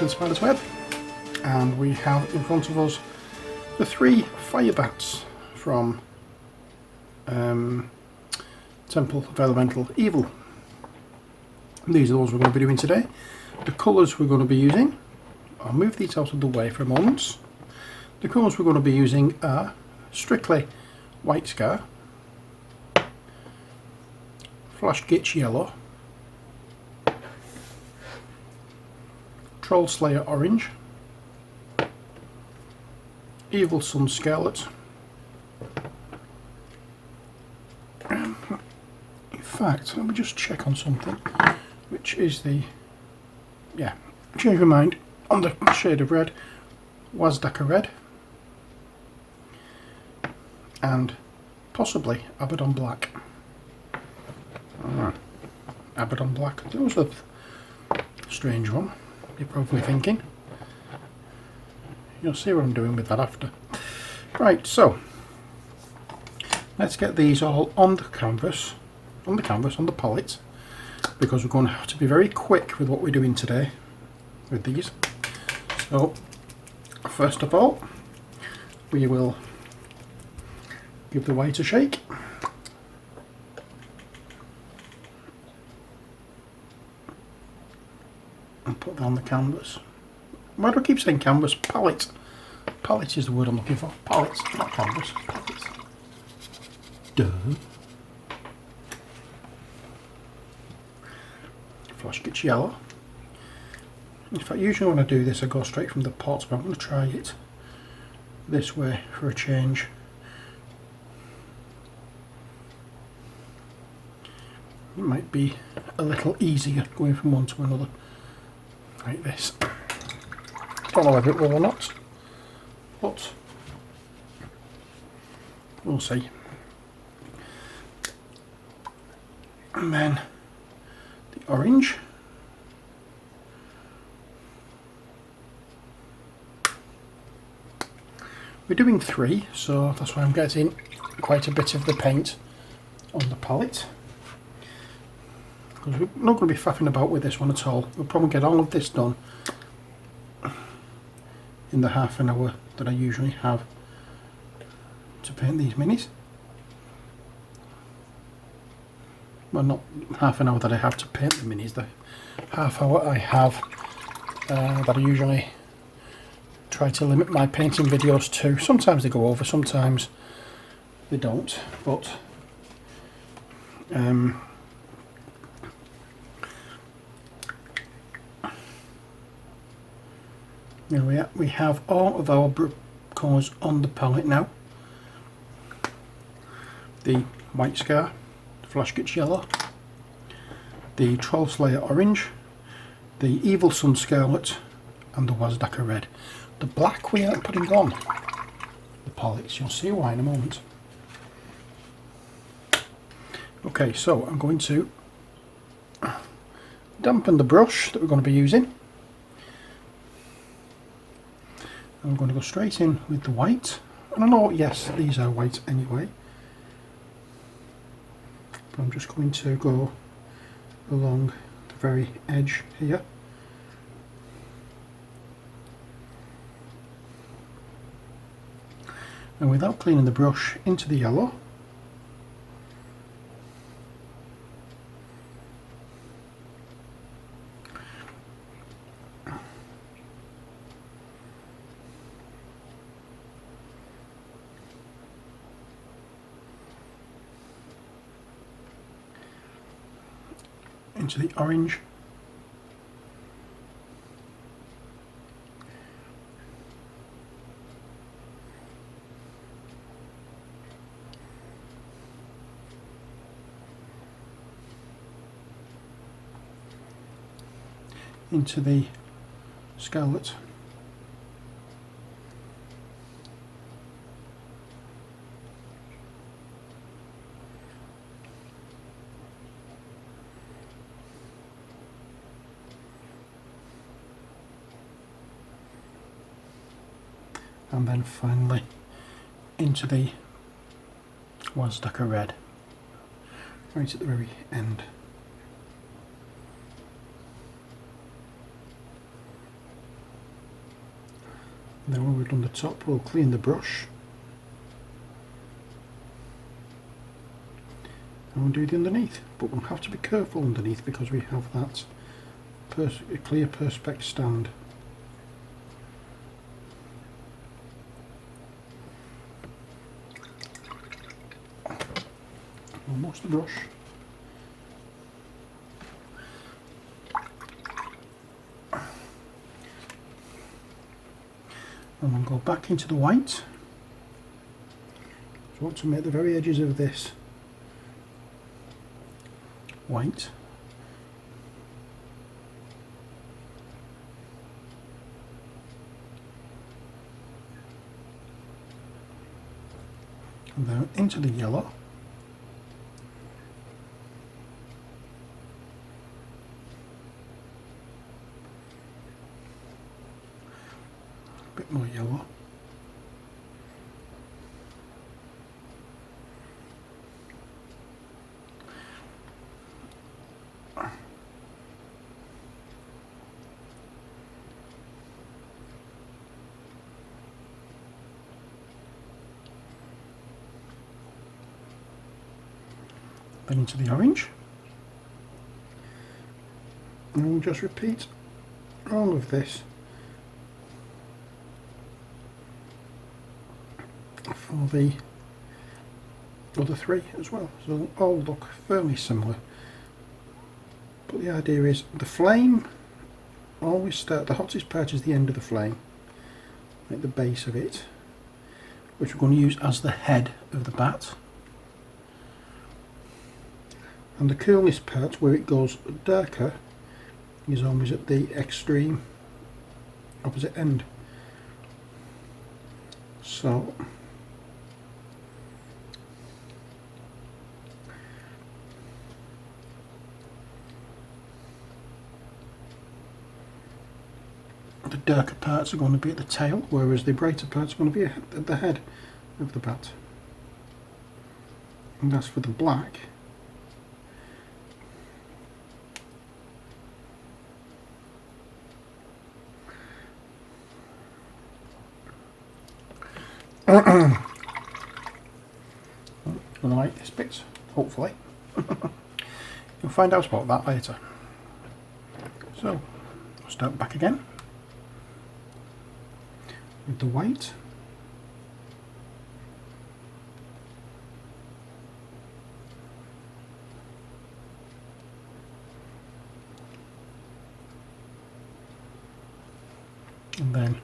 in Spider's Web, and we have in front of us the 3 Firebats from Temple of Elemental Evil. These are those we're going to be doing today. The colours we're going to be using, I'll move these out of the way for a moment. The colours we're going to be using are strictly White Scar, Flash Gitch Yellow, Troll Slayer Orange, Evil Sun Scarlet. In fact, let me just check on something, which is the, yeah, change my mind on the shade of red, Wazdaka Red, and possibly Abaddon Black. Abaddon Black, that was a strange one, you're probably thinking. You'll see what I'm doing with that after. Right, so let's get these all on the canvas, on the palette, because we're going to have to be very quick with what we're doing today with these. So first of all, we will give the white a shake. And put that on the canvas. Why do I keep saying canvas? Palette. Palette is the word I'm looking for. Palette, not canvas. Palette. Duh. Flash Gitch Yellow. In fact, usually when I do this I go straight from the pot, but I'm going to try it this way for a change. It might be a little easier going from one to another like this. Don't know whether it will or not, but we'll see. And then the orange. We're doing 3, so that's why I'm getting quite a bit of the paint on the palette. Because we're not going to be faffing about with this one at all. We'll probably get all of this done in the half an hour that I usually have to paint these minis. Well, not half an hour that I have to paint the minis, the half hour I have that I usually try to limit my painting videos to. Sometimes they go over, sometimes they don't, but there we have all of our colours on the palette now. The White Scar, the Flash Gitch Yellow, the Troll Slayer Orange, the Evil Sun Scarlet, and the Wazdaka Red. The black we aren't putting on the palettes, you'll see why in a moment. Okay, so I'm going to dampen the brush that we're going to be using. I'm going to go straight in with the white. And I know, yes, these are white anyway. But I'm just going to go along the very edge here. And without cleaning the brush, into the yellow. Into the orange. Into the scarlet. And then finally into the Wazdaka Red, right at the very end. Now when we've done the top, we'll clean the brush and we'll do the underneath, but we'll have to be careful underneath because we have that clear perspex stand. Almost the brush. And then go back into the white. So I want to make the very edges of this white. And then into the yellow. A bit more yellow. Then into the orange, and we'll just repeat all of this for the other three as well, so they'll all look fairly similar. But the idea is the flame always start, the hottest part is the end of the flame, like the base of it, which we're going to use as the head of the bat. And the coolest part, where it goes darker, is always at the extreme opposite end. So the darker parts are going to be at the tail, whereas the brighter parts are going to be at the head of the bat. And that's for the black. Gonna like this bit, hopefully. You'll find out about that later. So, I'll start back again with the white. And then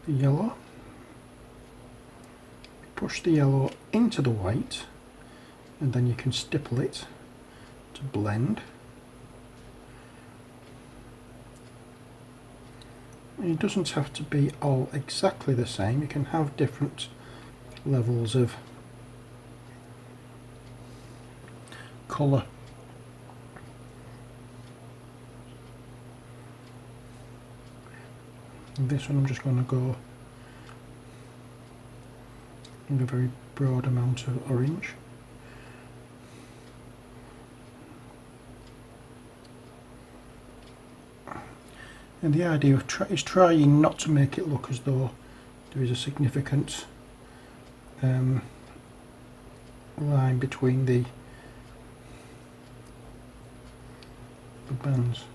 the yellow. Push the yellow into the white, and then you can stipple it to blend. And it doesn't have to be all exactly the same, you can have different levels of colour. And this one I'm just going to go with a very broad amount of orange. And the idea of is trying not to make it look as though there is a significant line between the bands,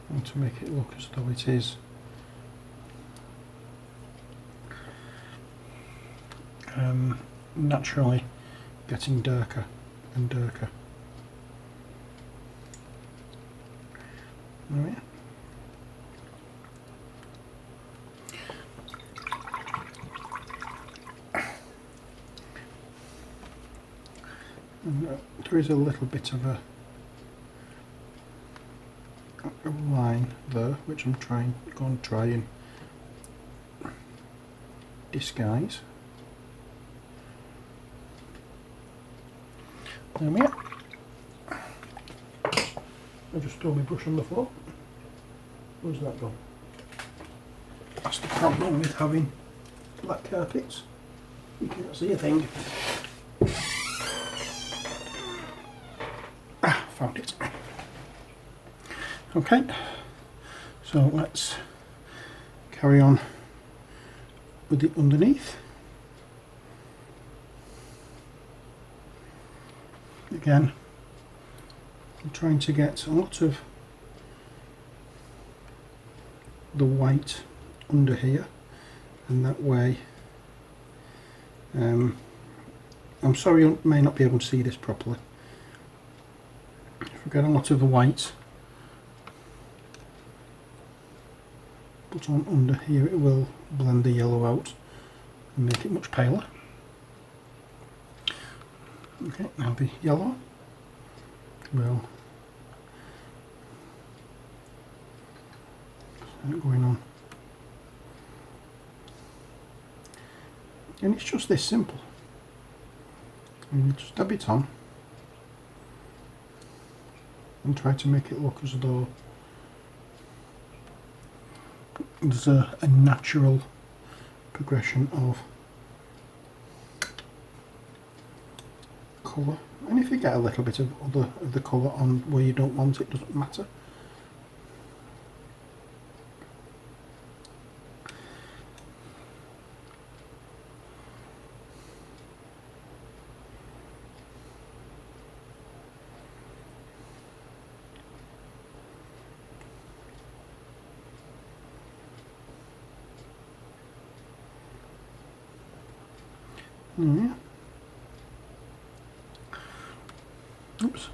and to make it look as though it is naturally getting darker and darker. Oh yeah. And there is a little bit of a line there, which I'm going to try and disguise. There we are. I just threw my brush on the floor. Where's that gone? That's the problem with having black carpets. You can't see a thing. Found it. Okay, so let's carry on with it underneath. Again, I'm trying to get a lot of the white under here, and that way I'm sorry you may not be able to see this properly. If we get a lot of the white put on under here, it will blend the yellow out and make it much paler. Okay, now the yellow will start going on. And it's just this simple. You just dab it on and try to make it look as though there's a natural progression of colour. And if you get a little bit of the colour on where you don't want it, doesn't matter. Yeah. Oops.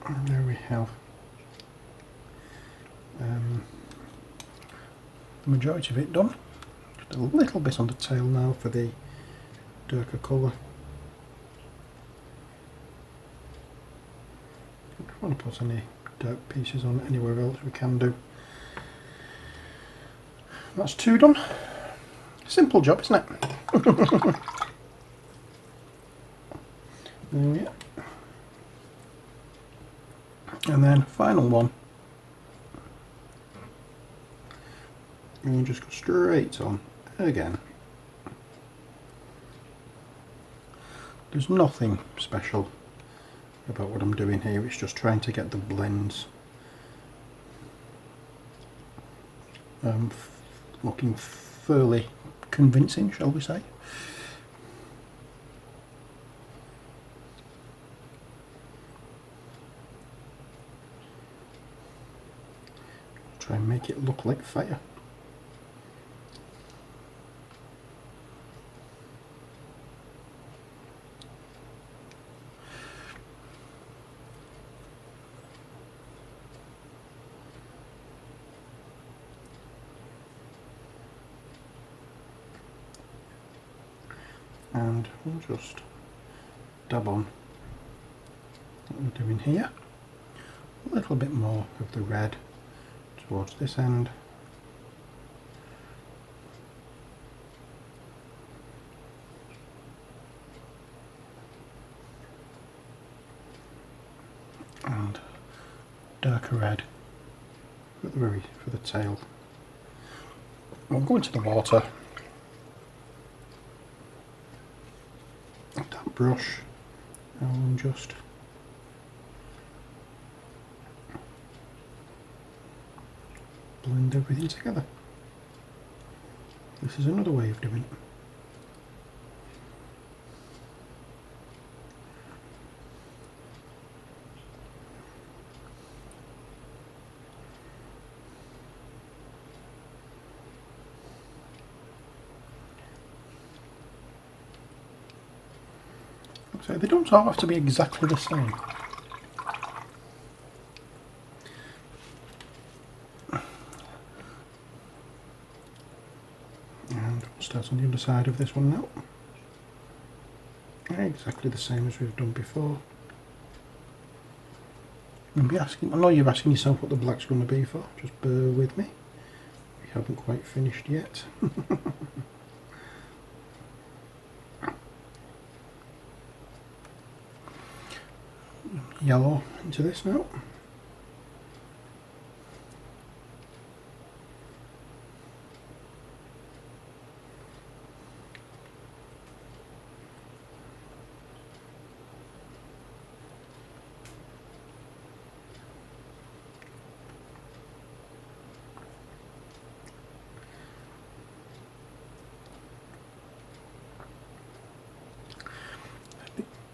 And there we have the majority of it done. Just a little bit on the tail now for the darker colour. If we want to put any dark pieces on anywhere else, we can do. That's two done. Simple job, isn't it? There we are. And then final one, and we'll just go straight on again. There's nothing special about what I'm doing here, it's just trying to get the blends looking fairly convincing, shall we say. Try and make it look like fire. And we'll just dab on what we're doing here. A little bit more of the red towards this end. And darker red for the tail. I'll go into the water. That brush, and just blend everything together. This is another way of doing it. So they don't all have to be exactly the same. And we'll start on the other side of this one now. Exactly the same as we've done before. You'll be asking, I know you're asking yourself what the black's going to be for. Just bear with me. We haven't quite finished yet. Yellow into this now.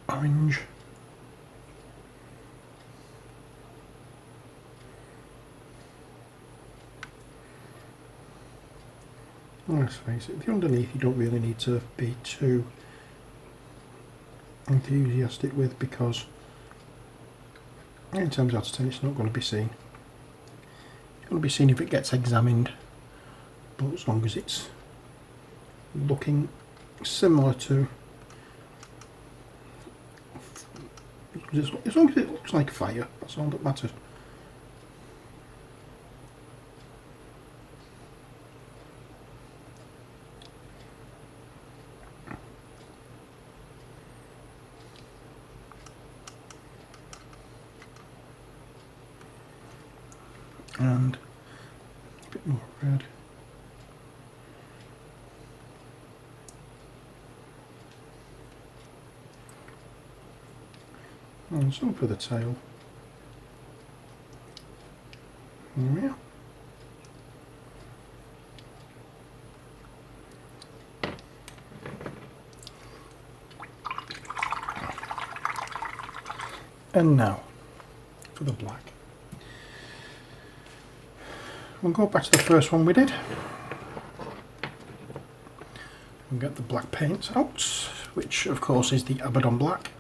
Orange. Let's face it, the underneath you don't really need to be too enthusiastic with, because 9 times out of 10 it's not going to be seen. It's going to be seen if it gets examined, but as long as it's looking similar to, as long as it looks like fire, that's all that matters. And a bit more red. And some for the tail. There we are. And now for the black. We'll go back to the first one we did. We'll get the black paint out, which of course is the Abaddon black.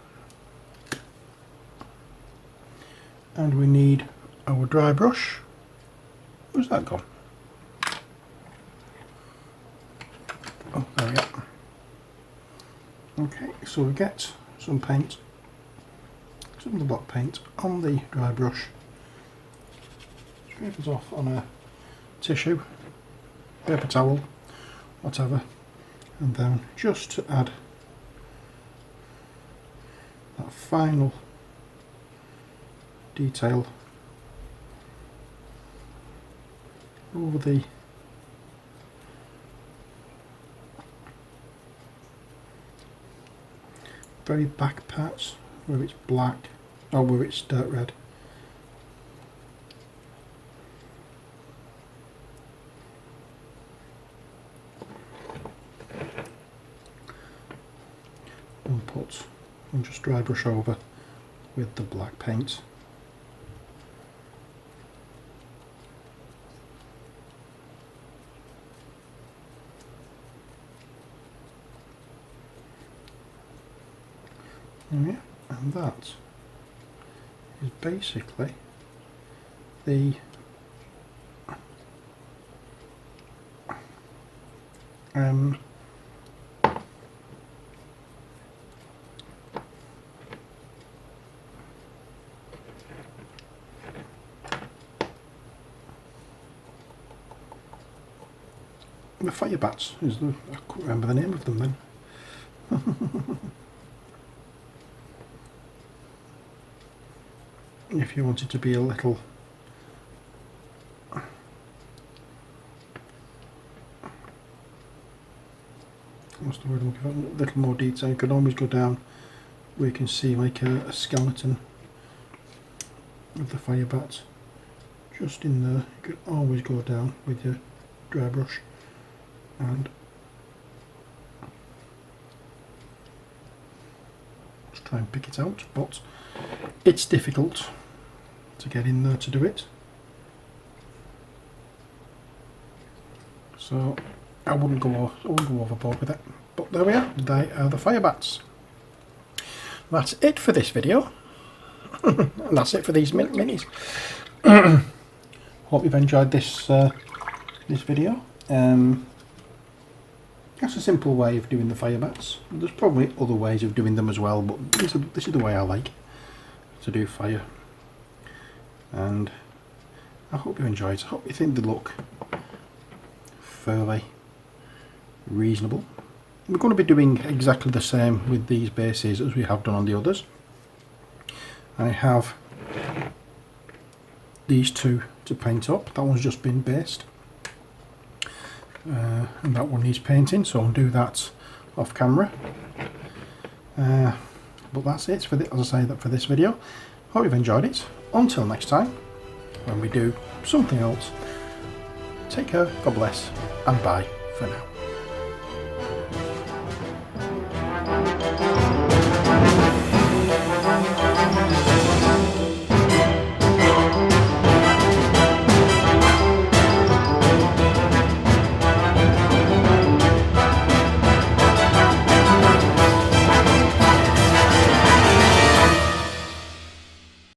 And we need our dry brush. Where's that gone? Oh, there we are. Okay, so we get some paint, some of the black paint on the dry brush. Scrape it off on a tissue, paper towel, whatever, and then just to add that final detail over the very back parts where it's black, or where it's dirt red. And just dry brush over with the black paint. Yeah, and that is basically the Firebats is the, I couldn't remember the name of them then. If you wanted to be a little what's the word I'm looking for? A little more detail, you can always go down where you can see like a skeleton of the Firebats just in there. You can always go down with your dry brush and just try and pick it out, but it's difficult to get in there to do it, so I wouldn't go overboard with it. But there we are, they are the Firebats. That's it for this video. And that's it for these minis. Hope you've enjoyed this this video. That's a simple way of doing the Firebats. There's probably other ways of doing them as well, but this is the way I like to do fire. and I hope you enjoyed it. I hope you think they look fairly reasonable. We're going to be doing exactly the same with these bases as we have done on the others. I have these two to paint up. That one's just been based, and that one needs painting, so I'll do that off camera. But that's it for as I say, that for this video. Hope you've enjoyed it. Until next time, when we do something else, take care, God bless, and bye for now.